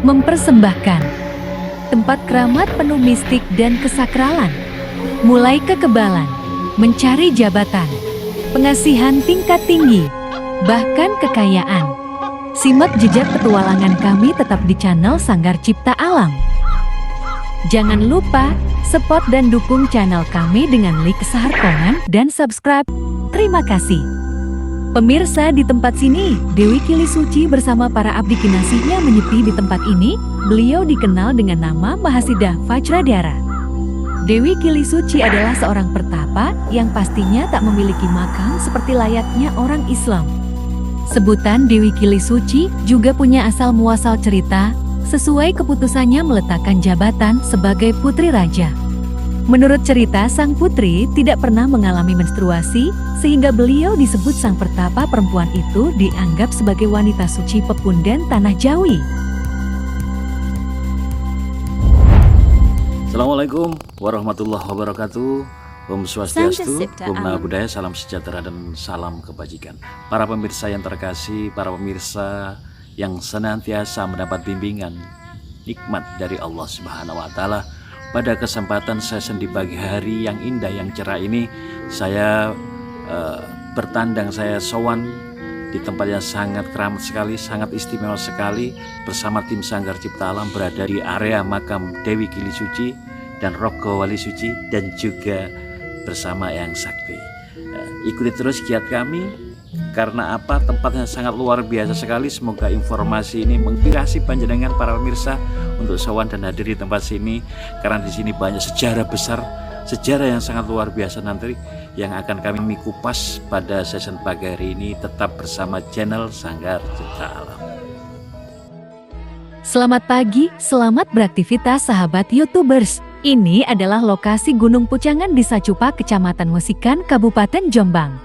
mempersembahkan tempat keramat penuh mistik dan kesakralan, mulai kekebalan, mencari jabatan, pengasihan tingkat tinggi, bahkan kekayaan. Simak jejak petualangan kami tetap di channel Sanggar Cipta Alam. Jangan lupa support dan dukung channel kami dengan like, share, komen, dan subscribe. Terima kasih. Pemirsa, di tempat sini, Dewi Kili Suci bersama para abdi kinasihnya menyepi di tempat ini. Beliau dikenal dengan nama Mahasiddha Vajradhara. Dewi Kili Suci adalah seorang pertapa yang pastinya tak memiliki makam seperti layaknya orang Islam. Sebutan Dewi Kili Suci juga punya asal muasal cerita, sesuai keputusannya meletakkan jabatan sebagai putri raja. Menurut cerita, sang putri tidak pernah mengalami menstruasi, sehingga beliau disebut sang pertapa perempuan itu dianggap sebagai wanita suci pepundhen Tanah Jawi. Assalamualaikum warahmatullahi wabarakatuh. Om Swastiastu, Om Namo Buddhaya, salam sejahtera dan salam kebajikan. Para pemirsa yang terkasih, para pemirsa yang senantiasa mendapat bimbingan nikmat dari Allah Subhanahu wa Ta'ala. Pada kesempatan sesi di pagi hari yang indah, yang cerah ini, saya bertandang, saya sowan di tempat yang sangat keramat sekali, sangat istimewa sekali, bersama tim Sanggar Cipta Alam berada di area makam Dewi Kili Suci dan Rogo Wali Suci, dan juga bersama Eyang Sakti. Ikuti terus giat kami, karena apa? Tempatnya sangat luar biasa sekali. Semoga informasi ini menginspirasi panjenengan para pemirsa untuk sowan dan hadir di tempat sini, karena di sini banyak sejarah besar, sejarah yang sangat luar biasa nanti yang akan kami kupas pada sesi pagi hari ini. Tetap bersama channel Sanggar Cipta Alam. Selamat pagi, selamat beraktivitas sahabat YouTubers. Ini adalah lokasi Gunung Pucangan di Sacupa, Kecamatan Musikan, Kabupaten Jombang.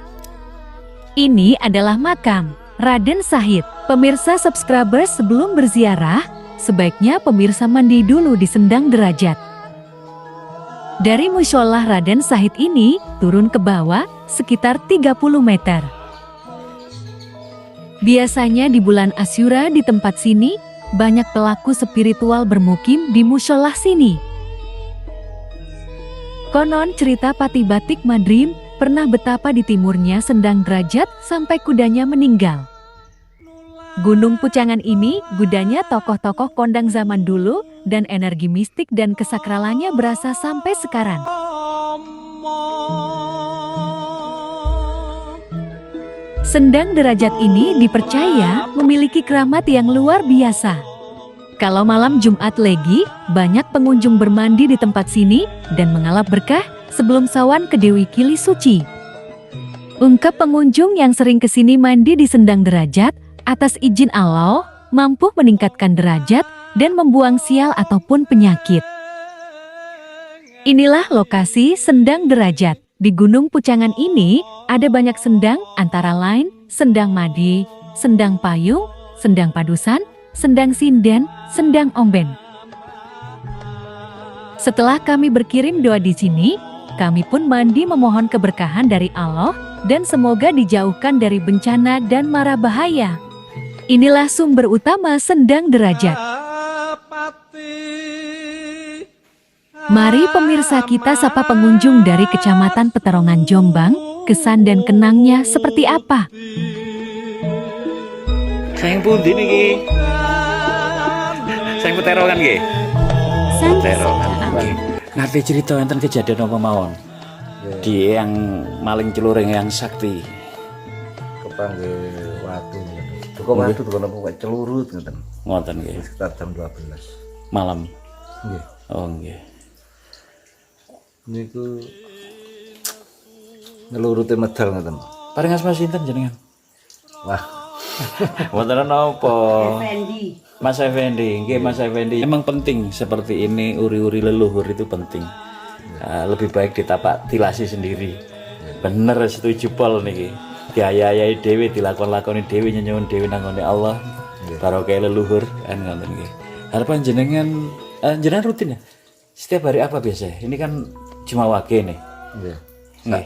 Ini adalah makam Raden Sahid. Pemirsa subscribers, sebelum berziarah, sebaiknya pemirsa mandi dulu di Sendang Derajat. Dari mushola Raden Sahid ini, turun ke bawah sekitar 30 meter. Biasanya di bulan Asyura di tempat sini, banyak pelaku spiritual bermukim di mushola sini. Konon cerita Pati Batik Madrim pernah betapa di timurnya Sendang Derajat sampai kudanya meninggal. Gunung Pucangan ini gudanya tokoh-tokoh kondang zaman dulu, dan energi mistik dan kesakralannya berasa sampai sekarang. Sendang Derajat ini dipercaya memiliki keramat yang luar biasa. Kalau malam Jumat Legi, banyak pengunjung bermandi di tempat sini dan mengalap berkah sebelum sawan ke Dewi Kili Suci. Ungkap pengunjung yang sering kesini mandi di Sendang Derajat, atas izin Allah, mampu meningkatkan derajat dan membuang sial ataupun penyakit. Inilah lokasi Sendang Derajat. Di Gunung Pucangan ini, ada banyak sendang, antara lain Sendang Madi, Sendang Payung, Sendang Padusan, Sendang Sinden, Sendang Omben. Setelah kami berkirim doa di sini, kami pun mandi memohon keberkahan dari Allah dan semoga dijauhkan dari bencana dan mara bahaya. Inilah sumber utama Sendang Derajat. Mari pemirsa kita sapa pengunjung dari Kecamatan Peterongan Jombang, kesan dan kenangnya seperti apa? Sayang pundi niki? Sayang Peterongan nggih. Peterongan. Ngerti cerita enten kejadian apa mawon? Di yang maling celuring Eyang Sakti. Kepanggih watu. Kok watu kok napa celurut ngoten. Ngoten nggih. Sekitar jam 12 malam. nggih. Oh nggih. Niku ngelurute medal ngoten. Paring asma sinten jenengan? Wah, Wonten napa? Mas Effendi, nggih Mas Effendi. Memang penting seperti ini, uri-uri leluhur itu penting. Lebih baik ditapak tilasi sendiri. Bener, setuju pol niki. Diayai dhewe, dilakon-lakoni dhewe, nyuwun dhewe nanggone Allah. Barokah leluhur kan ngoten nggih. Harapan jenengan rutin ya? Setiap hari apa biasa? Ini kan cuma wage nih. nggih. Nggih.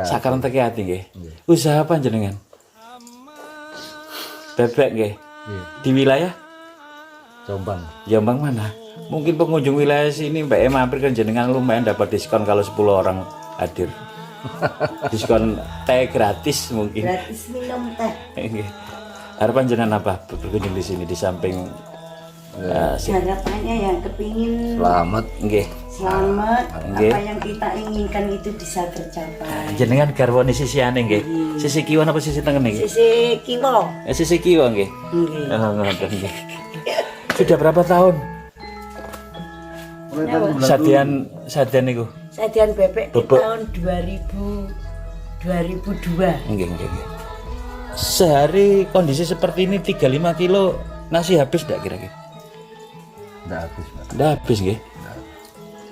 Sakarenteke ati nggih. Usaha apa jenengan? Bebek nggih. Di wilayah Jombang. Jombang mana? Mungkin pengunjung wilayah sini Mbak Em mampir kan jenengan lumayan dapat diskon kalau 10 orang hadir. Diskon teh gratis mungkin. Gratis minum teh. Nggih. Harapan jenengan apa berkunjung di sini di samping Harapannya yang kepingin Selamat. nggih. selamat, Nggih. apa yang kita inginkan itu bisa tercapai. Jenengan garwane sisiane nggih. Sisi kiwan apa sisi tengen nggih? Sisi kiwo. Sisi kiwa nggih. Nggih. Oh, ngoten nggih. Sudah berapa tahun sadian niku? Sadian bebek di Bebek. tahun 2002. Nggih, nggih, nggih. Sehari kondisi seperti ini 35 kilo nasi habis enggak kira-kira? Nggak habis, Pak. Udah habis nggih.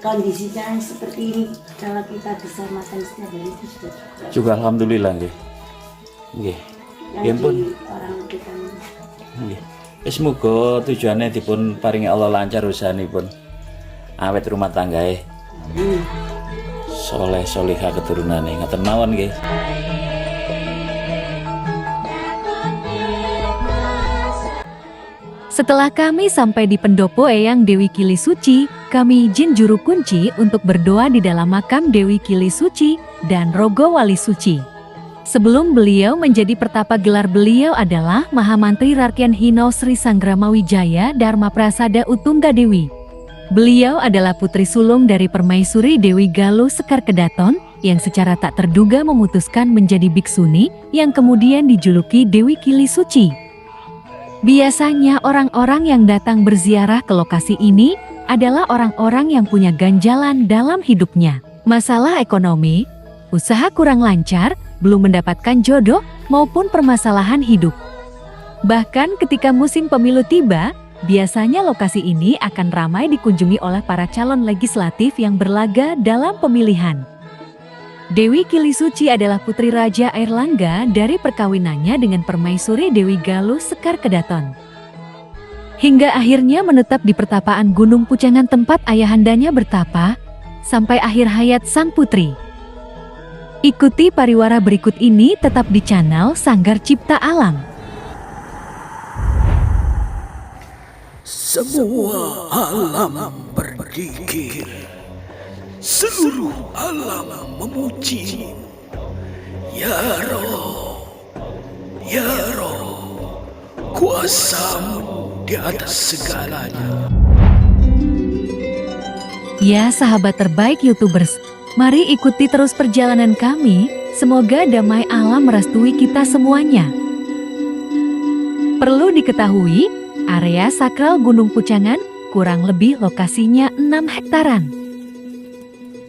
Kondisinya seperti ini, kalau kita bisa makan setiap hari itu sudah cukup. Juga alhamdulillah nggih. Nggih. Yang Ya pun. di orang kita Nggih. Wis muga tujuannya dipun paringi Allah lancar usahanipun. Awet rumah tanggae. Soleh solihah keturunane ngaten mawon nggih. Setelah kami sampai di pendopo Eyang Dewi Kili Suci, kami izin juru kunci untuk berdoa di dalam makam Dewi Kili Suci dan Rogo Wali Suci. Sebelum beliau menjadi pertapa, gelar beliau adalah Mahamantri Rarkyan Hino Sri Sanggrama Wijaya Dharma Prasada Utungga Dewi. Beliau adalah putri sulung dari Permaisuri Dewi Galuh Sekar Kedaton yang secara tak terduga memutuskan menjadi biksuni yang kemudian dijuluki Dewi Kili Suci. Biasanya orang-orang yang datang berziarah ke lokasi ini adalah orang-orang yang punya ganjalan dalam hidupnya. Masalah ekonomi, usaha kurang lancar, belum mendapatkan jodoh, maupun permasalahan hidup. Bahkan ketika musim pemilu tiba, biasanya lokasi ini akan ramai dikunjungi oleh para calon legislatif yang berlaga dalam pemilihan. Dewi Kili Suci adalah putri Raja Airlangga dari perkawinannya dengan Permaisuri Dewi Galuh Sekar Kedaton. Hingga akhirnya menetap di pertapaan Gunung Pucangan tempat ayahandanya bertapa, sampai akhir hayat sang putri. Ikuti pariwara berikut ini tetap di channel Sanggar Cipta Alam. Semua alam berzikir, seluruh alam memuji. Ya Roh, Ya Roh, kuasamu di atas segalanya. Ya sahabat terbaik YouTubers, mari ikuti terus perjalanan kami, semoga damai alam merestui kita semuanya. Perlu diketahui, area sakral Gunung Pucangan kurang lebih lokasinya 6 hektaran.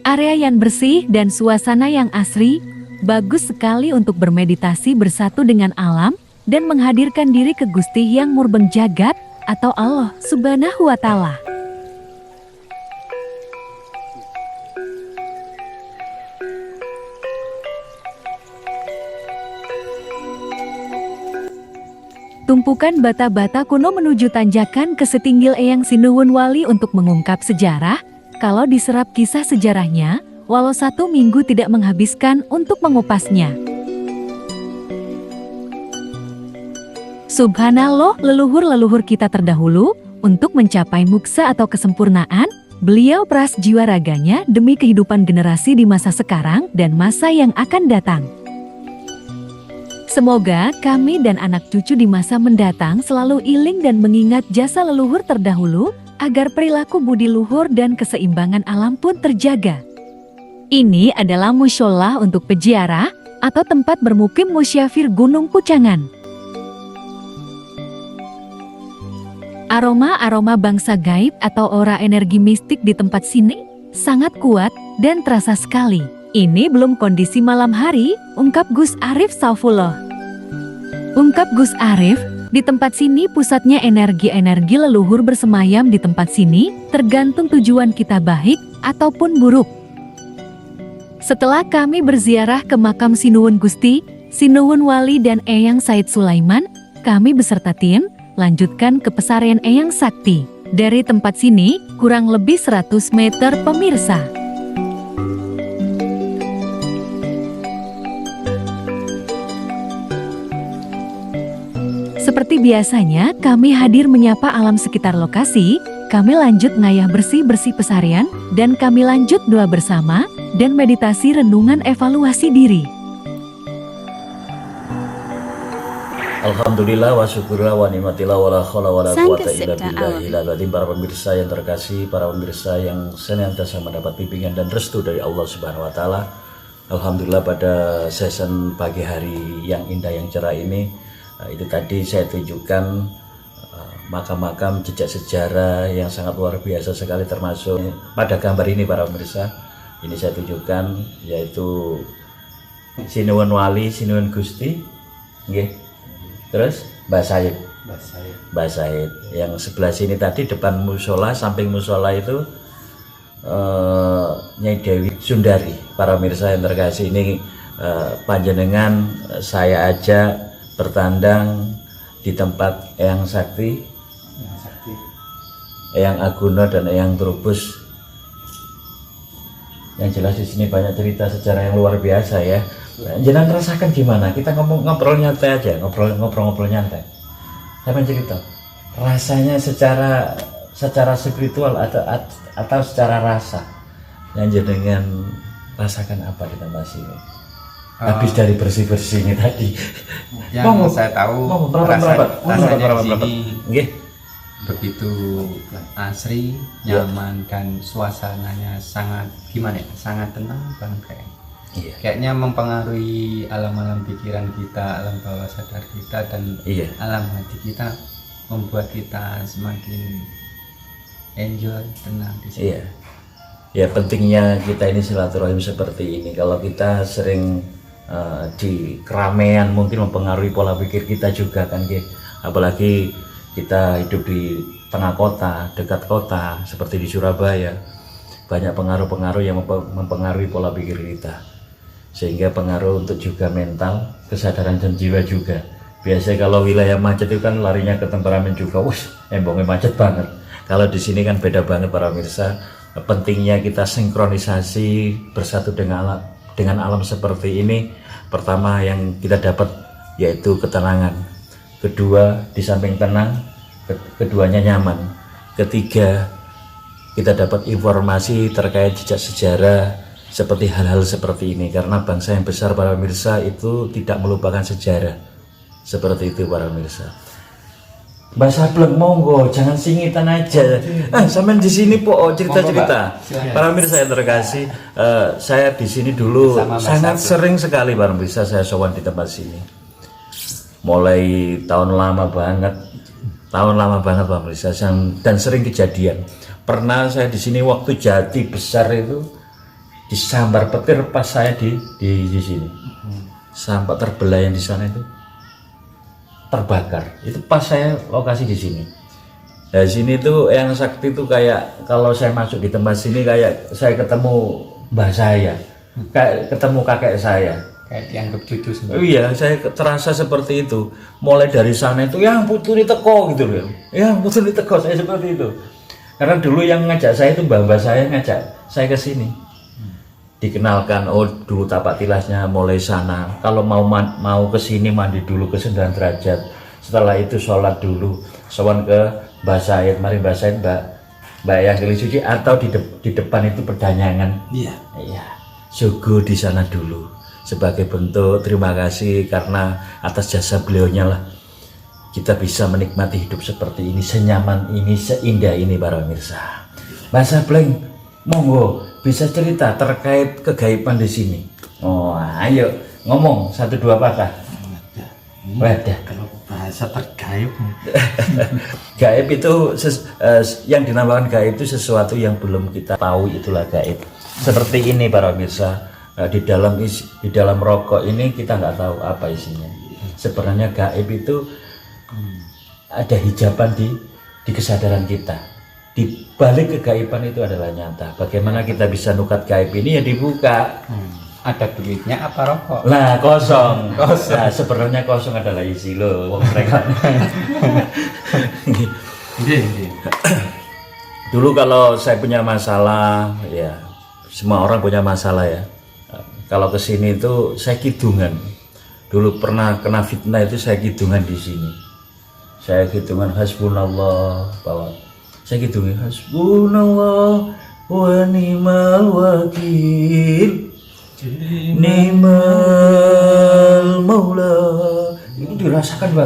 Area yang bersih dan suasana yang asri, bagus sekali untuk bermeditasi bersatu dengan alam dan menghadirkan diri ke Gusti Hyang Murbeng Jagat atau Allah Subhanahu wa Ta'ala. Tumpukan bata-bata kuno menuju tanjakan ke setinggil Eyang Sinuwun Wali untuk mengungkap sejarah. Kalau diserap kisah sejarahnya, walau 1 minggu tidak menghabiskan untuk mengupasnya. Subhanallah, leluhur-leluhur kita terdahulu, untuk mencapai muksa atau kesempurnaan, beliau peras jiwa raganya demi kehidupan generasi di masa sekarang dan masa yang akan datang. Semoga kami dan anak cucu di masa mendatang selalu iling dan mengingat jasa leluhur terdahulu, agar perilaku budi luhur dan keseimbangan alam pun terjaga. Ini adalah musyola untuk peziarah atau tempat bermukim musyafir Gunung Pucangan. Aroma-aroma bangsa gaib atau aura energi mistik di tempat sini sangat kuat dan terasa sekali. Ini belum kondisi malam hari, ungkap Gus Arif Saufullah. Ungkap Gus Arif, di tempat sini pusatnya energi-energi leluhur bersemayam di tempat sini, tergantung tujuan kita baik ataupun buruk. Setelah kami berziarah ke makam Sinuwun Gusti, Sinuwun Wali dan Eyang Said Sulaiman, kami beserta tim lanjutkan ke pesarian Eyang Sakti. Dari tempat sini, kurang lebih 100 meter pemirsa. Seperti biasanya, kami hadir menyapa alam sekitar lokasi, kami lanjut ngayah bersih-bersih pesarian, dan kami lanjut doa bersama, dan meditasi renungan evaluasi diri. Alhamdulillah wa syukurlah wa ni'matillah wa la khawla wa la quwata illa billahil azim. Para pemirsa yang terkasih, para pemirsa yang senantiasa mendapat bimbingan dan restu dari Allah Subhanahu wa taala. Alhamdulillah pada session pagi hari yang indah yang cerah ini, itu tadi saya tunjukkan makam-makam jejak sejarah yang sangat luar biasa sekali, termasuk pada gambar ini para pemirsa. Ini saya tunjukkan yaitu Sinuwun Wali, Sinuwun Gusti, nggih. Terus Mbah Said. Yang sebelah sini tadi depan musola, samping musola itu Nyai Dewi Sundari. Para pemirsa yang terkasih, ini panjenengan saya ajak bertandang di tempat Eyang Sakti, Eyang Aguna dan Eyang Trubus. Yang jelas di sini banyak cerita sejarah yang luar biasa ya. Jangan rasakan gimana? Kita ngobrol nyantai aja, ngobrol nyantai. Saya mencerita rasanya secara spiritual atau secara rasa. Yang jenengan rasakan apa di tempat sini? Habis dari bersih ini tadi. Yang saya tahu rasanya di sini begitu asri, nyaman, dan suasananya sangat gimana ya? Sangat tenang banget kayaknya. Kayaknya mempengaruhi alam-alam pikiran kita, alam bawah sadar kita, dan alam hati kita, membuat kita semakin enjoy, tenang di sini. Ya pentingnya kita ini silaturahim seperti ini. Kalau kita sering di keramaian mungkin mempengaruhi pola pikir kita juga kan, apalagi kita hidup di tengah kota, dekat kota seperti di Surabaya, banyak pengaruh-pengaruh yang mempengaruhi pola pikir kita, sehingga pengaruh untuk juga mental, kesadaran dan jiwa juga. Biasanya kalau wilayah macet itu kan larinya ke temperamen juga, embongnya macet banget. Kalau di sini kan beda banget para pemirsa. Pentingnya kita sinkronisasi bersatu dengan alam seperti ini. Pertama yang kita dapat yaitu ketenangan. Kedua, di samping tenang, keduanya nyaman. Ketiga, kita dapat informasi terkait jejak sejarah seperti hal-hal seperti ini, karena bangsa yang besar para pemirsa itu tidak melupakan sejarah. Seperti itu para pemirsa. Mbak Sableng, monggo jangan singitan aja. Sampean di sini cerita-cerita. Para pemirsa yang terkasih, saya di sini dulu sangat sering sekali para pemirsa saya sowan di tempat sini. Mulai tahun lama banget Pak pemirsa, dan sering kejadian. Pernah saya di sini waktu Jati besar itu disambar petir pas saya di sini. Sampai terbelah yang di sana itu terbakar. Itu pas saya lokasi di sini. Nah, sini tuh Eyang Sakti itu kayak kalau saya masuk di tempat sini kayak saya ketemu mbah saya, kayak ketemu kakek saya. Kayak dianggap cucu sendiri. Iya, saya terasa seperti itu. Mulai dari sana itu, yang putri teko gitu loh. Yang putri teko, saya seperti itu. Karena dulu yang ngajak saya itu mbah-mbah saya ngajak saya ke sini. Dikenalkan, dulu tapak tilasnya mulai sana. Kalau mau ke sini mandi dulu ke 9 derajat. Setelah itu sholat dulu, sowan ke Mbah Said, mari Mbah Said, Mbak yang Geli Suci, atau di depan itu perdanyangan. Iya. Sugu di sana dulu. Sebagai bentuk terima kasih karena atas jasa beliaunya lah kita bisa menikmati hidup seperti ini, senyaman ini, seindah ini para pemirsa. Mbak Sableng, monggo bisa cerita terkait kegaiban di sini. Ayo ngomong 1-2 patah. Wadah. Kalau bahasa tergaib. Gaib itu yang dinamakan gaib itu sesuatu yang belum kita tahu, itulah gaib. Seperti ini para pemirsa, di dalam rokok ini kita nggak tahu apa isinya. Sebenarnya gaib itu ada hijaban di kesadaran kita. Di balik kegaiban itu adalah nyata. Bagaimana kita bisa nukat gaib ini? Ya dibuka. Ada duitnya apa rokok? Nah, kosong. Nah, sebenarnya kosong adalah isi loh. Mereka. Dulu kalau saya punya masalah, ya semua orang punya masalah ya. Kalau kesini itu saya kidungan. Dulu pernah kena fitnah itu saya kidungan di sini. Saya hitungan hasbunallah, bahwa saya hitungin hasbunallah wa ni'mal wakil, ni'mal maula. Itu dirasakan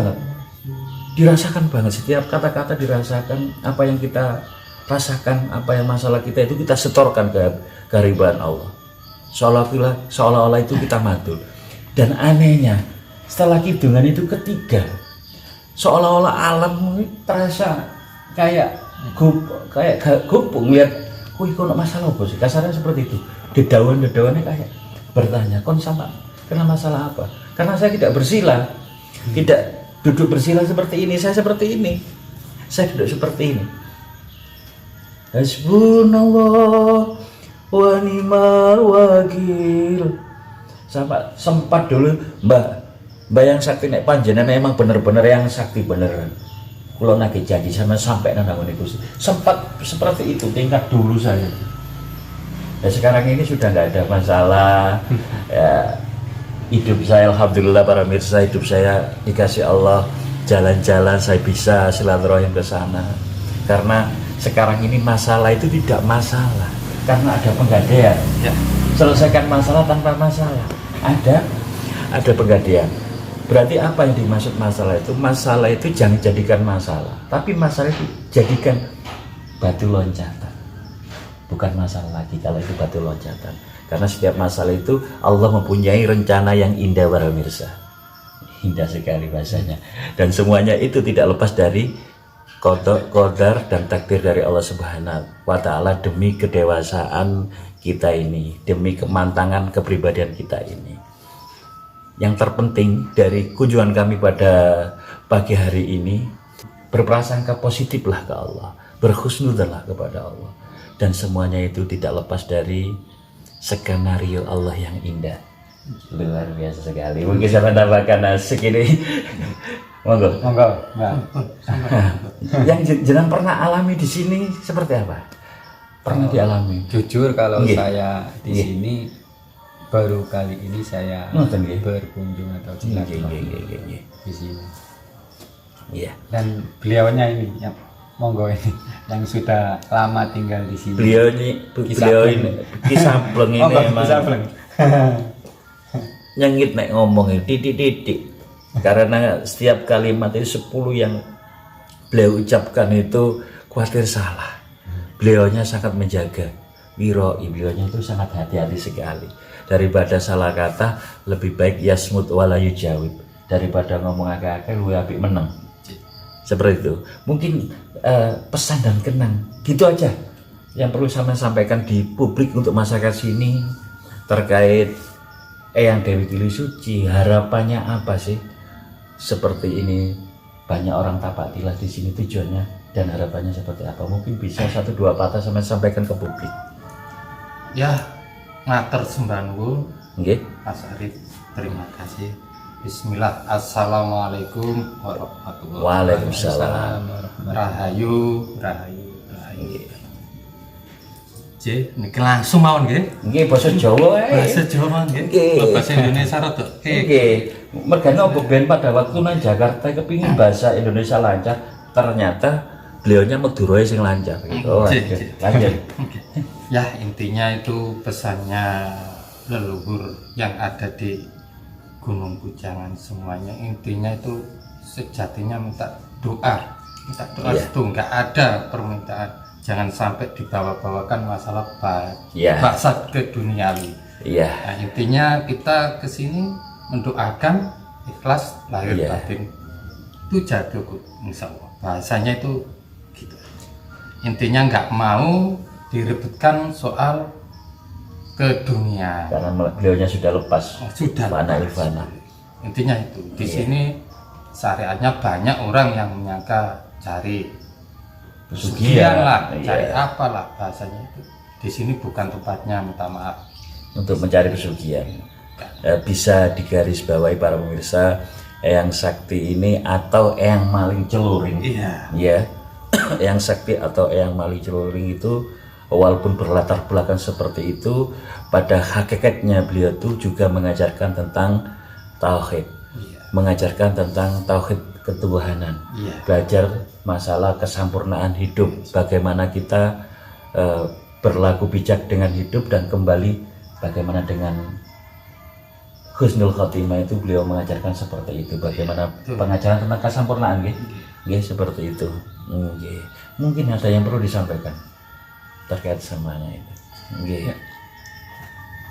banget setiap kata-kata dirasakan. Apa yang kita rasakan, apa yang masalah kita itu kita setorkan ke kehariban Allah, seolah-olah itu kita madul. Dan anehnya setelah kidungan itu ketiga, seolah-olah alam terasa kayak gupung lihat, kok masalah apa sih, kasarnya seperti itu. Dedawan-dedawannya kayak bertanya, kon sama kena masalah apa? Karena saya tidak bersila, tidak duduk bersila seperti ini, saya seperti ini, saya duduk seperti ini. Hasbunallah wa ni'mal wakil. Sampai sempat dulu mbak yang sakti nek panjenengan emang bener-bener yang sakti beneran. Kalau nagih janji sama sampai nandangun itu sempat seperti itu tingkat dulu saya. Ya sekarang ini sudah nggak ada masalah. Ya, hidup saya alhamdulillah para mirsa, hidup saya dikasih Allah jalan-jalan, saya bisa silaturahim ke sana. Karena sekarang ini masalah itu tidak masalah karena ada penggadaian. Ya. Selesaikan masalah tanpa masalah. Ada penggadaian. Berarti apa yang dimaksud masalah itu? Masalah itu jangan jadikan masalah, tapi masalah itu jadikan batu loncatan. Bukan masalah lagi kalau itu batu loncatan. Karena setiap masalah itu Allah mempunyai rencana yang indah para mirsa. Indah sekali bahasanya. Dan semuanya itu tidak lepas dari qadar dan takdir dari Allah Subhanahu wa Ta'ala demi kedewasaan kita ini, demi kemantangan kepribadian kita ini. Yang terpenting dari kunjungan kami pada pagi hari ini, berprasangka positiflah ke Allah, berhusnudzonlah kepada Allah, dan semuanya itu tidak lepas dari skenario Allah yang indah. Luar biasa sekali. Mungkin saya menambahkan asik ini. Monggo. Yang jenengan pernah alami di sini seperti apa? Pernah dialami? Jujur kalau saya di sini baru kali ini saya berkunjung atau silaturahmi di sini. Iya. Dan beliaunya ini yang monggo ini yang sudah lama tinggal di sini. Beliau ini kisah bleng ini memang nyengit nek ngomong ini titik-titik. Karena setiap kalimat itu 10 yang beliau ucapkan itu khawatir salah. Beliaunya sangat menjaga wiroi, beliaunya itu sangat hati-hati sekali. Daripada salah kata lebih baik yasmut wala yujawib, daripada ngomong agak-agak lu apik meneng. Seperti itu. Mungkin pesan dan kenang gitu aja yang perlu saya sampaikan di publik untuk masyarakat sini terkait Eyang Dewi Gili Suci. Harapannya apa sih? Seperti ini banyak orang tapak tilas di sini, tujuannya dan harapannya seperti apa? Mungkin bisa 1-2 patah sama sampaikan ke publik. Ya, ngatur sembah nuwun. Nggih. Mas Arif, terima kasih. Bismillah. Assalamualaikum warahmatullahi wabarakatuh. Waalaikumsalam. Rahayu. Niki langsung mawon nggih. Nggih basa Jawa ae. Bahasa Jawa mawon nggih. Bahasa Indonesia rada. Nggih. Mergane opo ben pada waktu nang Jakarta kepingin bahasa Indonesia lancar, ternyata beliaunya Madura sing lancar. Oh, lanjut. Ya, intinya itu pesannya leluhur yang ada di Gunung Bujangan semuanya. Intinya itu sejatinya minta doa itu nggak ada permintaan. Jangan sampai dibawa-bawakan masalah bahasa ke duniawi. Iya. Nah, intinya kita kesini mendoakan ikhlas lahir batin itu jatuh, insya Allah. Bahasanya itu gitu. Intinya nggak mau direbutkan soal ke dunia. Karena beliaunya sudah lepas. Sudah. Fana. Intinya itu. Di sini syariatnya banyak orang yang menyangka cari pesugihan lah, cari apalah bahasanya itu. Di sini bukan tempatnya, minta maaf. Untuk mencari pesugihan. Bisa digarisbawahi para pemirsa, Eyang Sakti ini atau Eyang Maling Celuring. Iya. Ya. Eyang Sakti atau Eyang Maling Celuring itu walaupun berlatar belakang seperti itu, pada hakikatnya beliau tuh juga mengajarkan tentang tauhid. Mengajarkan tentang tauhid ketuhanan, Iya. belajar masalah kesempurnaan hidup, bagaimana kita berlaku bijak dengan hidup dan kembali bagaimana dengan husnul khotimah. Itu beliau mengajarkan seperti itu, bagaimana pengajaran tentang kesempurnaan, nggih, seperti itu. Nggih. Mungkin ada yang perlu disampaikan terkait semuanya itu. Nggih.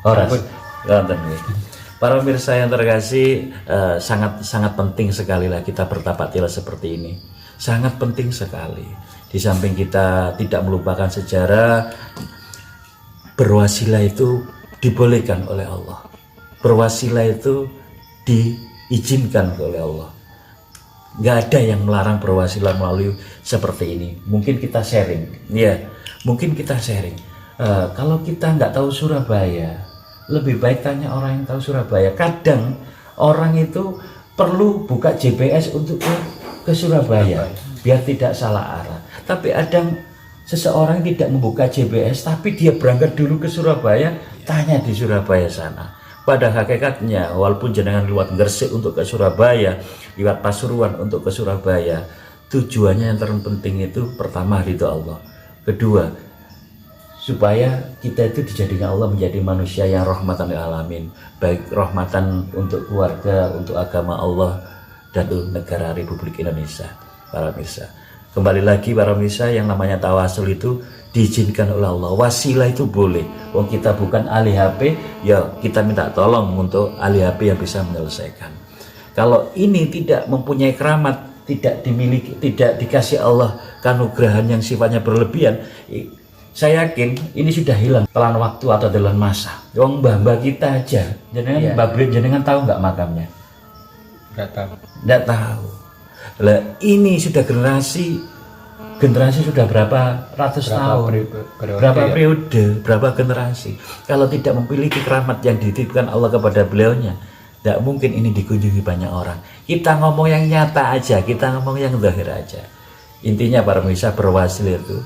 Horas, wonten nggih. Para pemirsa yang terkasih, sangat penting sekali lah kita bertapaktil seperti ini. Sangat penting sekali. Di samping kita tidak melupakan sejarah, berwasilah itu dibolehkan oleh Allah. Berwasilah itu diizinkan oleh Allah. Nggak ada yang melarang berwasilah melalui seperti ini. Mungkin kita sharing, ya. Mungkin kita sharing. Kalau kita nggak tahu Surabaya, lebih baik tanya orang yang tahu Surabaya. Kadang orang itu perlu buka GPS untuk ke Surabaya biar tidak salah arah. Tapi ada seseorang tidak membuka GPS, tapi dia berangkat dulu ke Surabaya, tanya di Surabaya sana. Pada hakikatnya, walaupun jenengan lewat Gresik untuk ke Surabaya, lewat Pasuruan untuk ke Surabaya, tujuannya yang terpenting itu pertama ridho Allah, kedua supaya kita itu dijadikan Allah menjadi manusia yang rahmatan lil alamin, baik rahmatan untuk keluarga, untuk agama Allah dan untuk negara Republik Indonesia. Para pemirsa, kembali lagi para pemirsa, yang namanya tawasul itu diizinkan oleh Allah. Wasilah itu boleh. Wong kita bukan ahli HP, ya kita minta tolong untuk ahli HP yang bisa menyelesaikan. Kalau ini tidak mempunyai keramat, tidak dimiliki, tidak dikasih Allah kanugrahan yang sifatnya berlebihan, saya yakin ini sudah hilang telan waktu atau telan masa. Wong mbah-mbah kita aja, jenengan Mbah Brin, jenengan tahu nggak makamnya? Nggak tahu. Nggak tahu. Lah ini sudah generasi sudah berapa ratus tahun, berapa periode, berapa generasi. Kalau tidak memiliki keramat yang dititipkan Allah kepada beliaunya, tidak mungkin ini dikunjungi banyak orang. Kita ngomong yang nyata aja, kita ngomong yang zahir aja. Intinya para pemirsa, berwasilah itu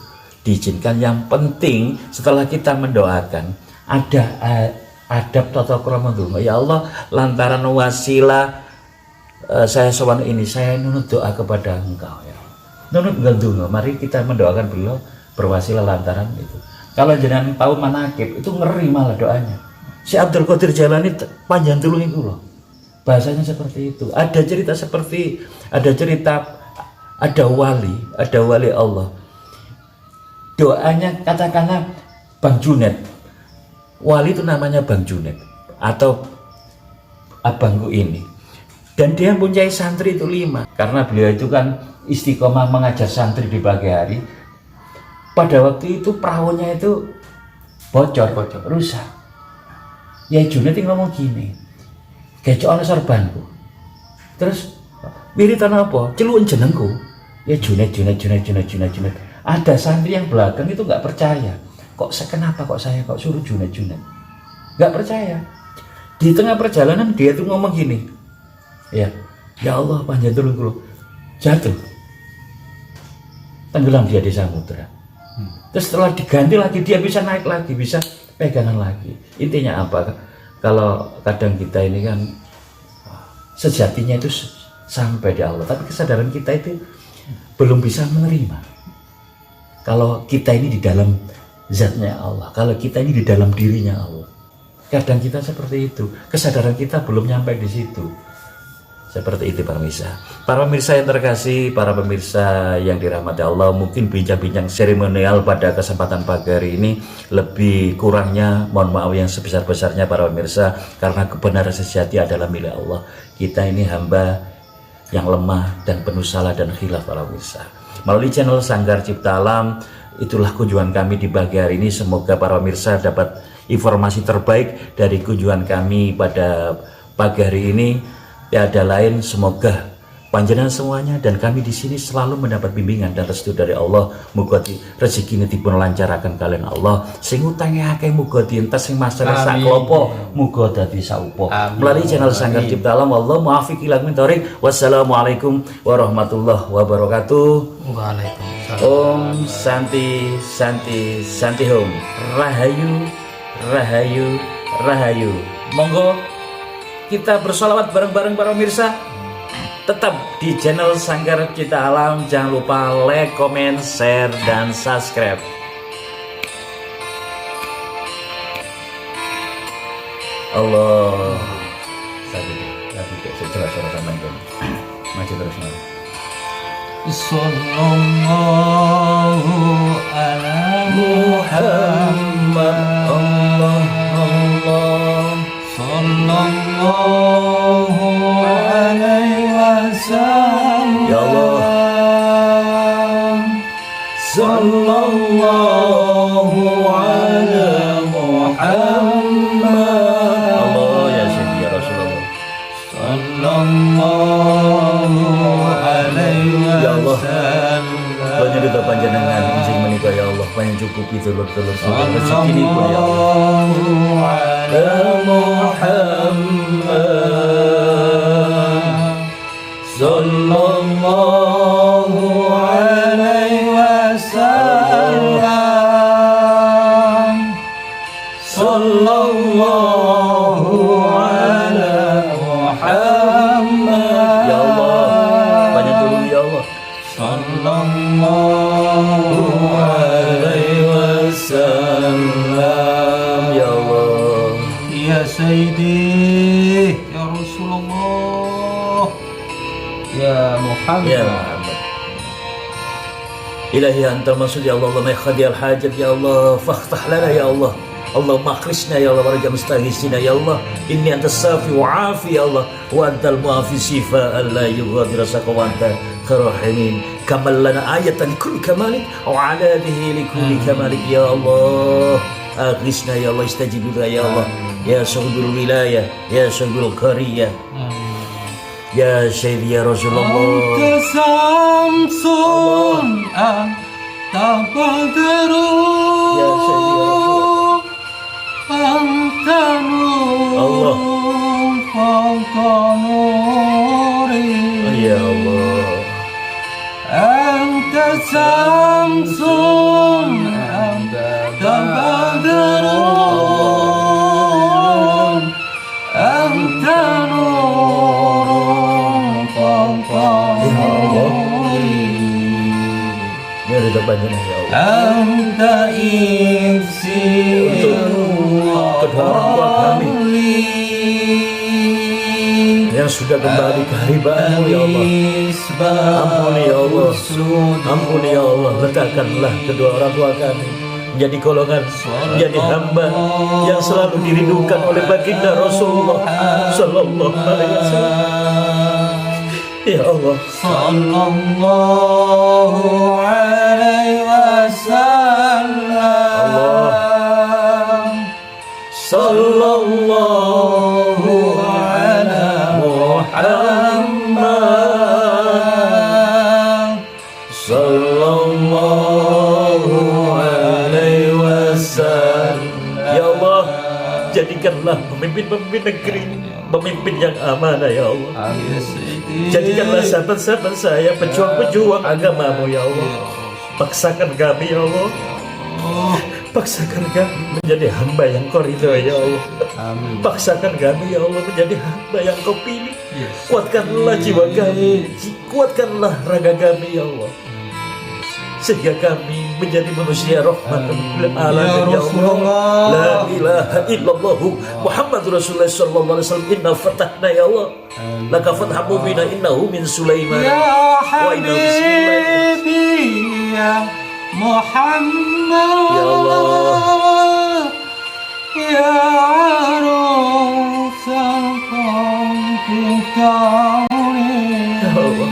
diizinkan. Yang penting setelah kita mendoakan, ada adab tata krama ndonga. Ya Allah, lantaran wasilah saya sowan ini, saya nunut doa kepada Engkau ya. Nunut ndonga, mari kita mendoakan beliau berwasilah lantaran itu. Kalau jenengan tahu manakib itu ngeri malah doanya. Si Abdul Qadir Jailani panjang tulung itu loh. Bahasanya seperti itu. Ada cerita seperti, ada wali Allah. Doanya katakanlah Bang Junet. Wali itu namanya Bang Junet atau abangku ini. Dan dia mempunyai santri itu 5. Karena beliau itu kan istiqomah mengajar santri di pagi hari. Pada waktu itu perahunya itu bocor, rusak. Ya Junet ngomong gini, "Kecok ana sorbanku." Terus wiritan apa? Celuun jenengku. Ya Junet. Ada santri yang belakang itu nggak percaya. Kenapa kok saya kok suruh Junet? Nggak percaya. Di tengah perjalanan dia tuh ngomong gini, ya Allah panjang tulung jatuh, tenggelam dia di samudra. Terus setelah diganti lagi dia bisa naik lagi, bisa pegangan lagi. Intinya apa? Kalau kadang kita ini kan sejatinya itu sampai di Allah, tapi kesadaran kita itu belum bisa menerima. Kalau kita ini di dalam zatnya Allah, kalau kita ini di dalam dirinya Allah, kadang kita seperti itu, kesadaran kita belum nyampe di situ. Seperti itu para pemirsa. Para pemirsa yang terkasih, para pemirsa yang dirahmati Allah, mungkin bincang-bincang seremonial pada kesempatan pagi hari ini lebih kurangnya mohon maaf yang sebesar-besarnya para pemirsa, karena kebenaran sejati adalah milik Allah. Kita ini hamba yang lemah dan penuh salah dan khilaf para pemirsa. Melalui channel Sanggar Cipta Alam, itulah kunjungan kami di pagi hari ini. Semoga para pemirsa dapat informasi terbaik dari kunjungan kami pada pagi hari ini. Tiada lain, semoga panjenengan semuanya dan kami di sini selalu mendapat bimbingan dan restu dari Allah. Muga rezeki ini dipun lancaraken kalian Allah. Sing utange akeh muga dientas, sing masalah sak klopo muga dadi saupo. Melalui channel Sanggar Cipta Alam, Allah muafiq ila min thoriq. Wassalamualaikum warahmatullahi wabarakatuh. Waalaikumsalam. Om Santi Santi Santi Hum. Rahayu Rahayu Rahayu. Monggo kita bersolawat bareng-bareng para pemirsa. Tetap di channel Sanggar Cipta Alam. Jangan lupa like, comment, share, dan subscribe. Allah. Masih terus. Sallallahu ala Muhammad. Allah, Allah. Sallallahu alaihi wasallam. Ya Allah. Sallallahu ala Muhammad. Allah ya Sayyidi ya Rasulullah. Sallallahu alaihi Ya Allah. wasallam. Banyak duta panjenengan izin menika ya Allah, panjang cukupi telur-telur rezeki niku ya Allah. Sallallahu alaihi wasallam. Sallallahu ala Muhammad. Ya Allah, banyak tolong ya Allah. Sallallahu alaihi wasallam. Ya Allah. Ya Sayyidi, ya Rasulullah, ya Muhammad. Ya Muhammad. Ilahi antal maksud ya Allah, Allahumma khadiyal hajat ya Allah, fakhtah lana ya Allah. Allahumma akhrisna ya Allah, warja mustaghisina ya Allah. Inni antas safi wa afi ya Allah, wa antal muafi sifa'an la yughadiru saqwa anta kharahimin. Kamal lana ayatan likulli kamalik wa ala alihi likulli kamalik ya Allah. Akhrisna ya Allah, istajib lana ya Allah. Ya sahibul wilayah, ya sahibul qariyah. Ya Sayyidi ya Rasulullah. Anta samsun, anta badrun, Ya Sayyidi ya Rasulullah. anta Allah. nurun fawqa nuri. Ya Allah. Anta samsun, anta badrun, anta nurun fawqa nuri. Ya ridha panjenengan ya Allah. Anta Untuk kedua orang tua kami yang sudah kembali ke haribamu ya Allah. Ampuni ya Allah. Ampuni ya Allah. Letakkanlah kedua orang tua kami menjadi golongan, menjadi hamba yang selalu dirindukan oleh baginda Rasulullah Sallallahu Alaihi Wasallam. Ya Allah. Sallallahu alaihi wasallam. Sallallahu ala Muhammad. Sallallahu alaihi wasallam. Ya Allah, jadikanlah pemimpin-pemimpin negeri pemimpin yang amanah ya Allah. Jadikanlah sahabat-sahabat saya pejuang-pejuang agamamu ya Allah. Paksakan kami ya Allah. Paksakan kami menjadi hamba yang kau ridho ya Allah. Paksakan kami ya Allah menjadi hamba yang kau pilih. Kuatkanlah jiwa kami, kuatkanlah raga kami ya Allah, sehingga kami menjadi manusia rahmatan lil alamin ya Allah. La ilaha illallah Muhammadur Rasulullah sallallahu alaihi wasallam. Inna fatahna ya Allah laka fathan mubina innahu min Sulaiman Ya wa innahu bismillah. Habibi ya Muhammad. Ya Allah. Ya Arusan Kauni. Ya Allah.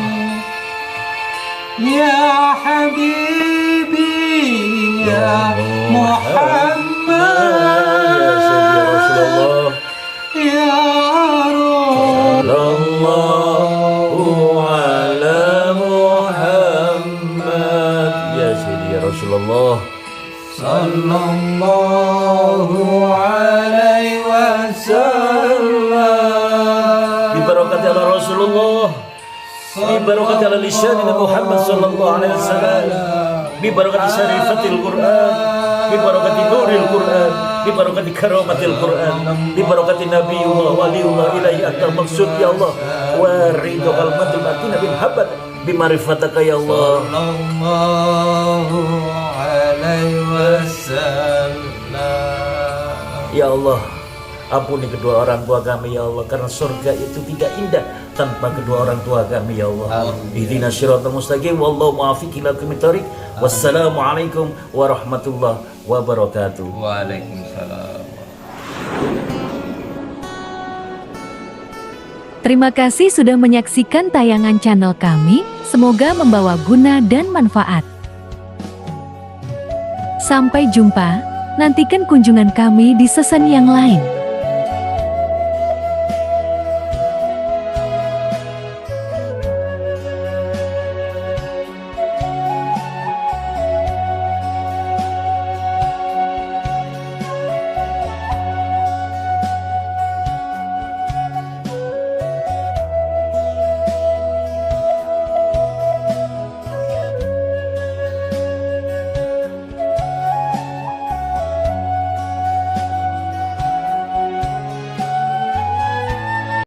Ya Habibi ya Muhammad. Ya Sayyidi Rasulullah. Ya Rasul. Sallallahu ala Muhammad. Ya Sayyidi Rasulullah. Sallallahu alaihi wasallam. Bibarakati ala Rasulullah. Bibarakati ala lisanina Muhammad sallallahu alaihi wasallam. Bibarakati syarifatil Quran. Bibarakati nuril Quran. Bibarakati karamatil Quran. Bibarakati Nabiullah waliullah ilahi antal maksud ya Allah. wa ridho qalmatil batin bin habat bimarifataka ya Allah. Sallallahu alaihi wasallam. Ya Allah, ampuni kedua orang tua kami ya Allah, karena surga itu tidak indah tanpa kedua orang tua kami ya Allah. Ihdinas siratal mustaqim wallahu muwaffiq ila aqwamit thoriq. Wassalamualaikum warahmatullahi wabarakatuh. Waalaikumsalam. Terima kasih sudah menyaksikan tayangan channel kami. Semoga membawa guna dan manfaat. Sampai jumpa. Nantikan kunjungan kami di season yang lain.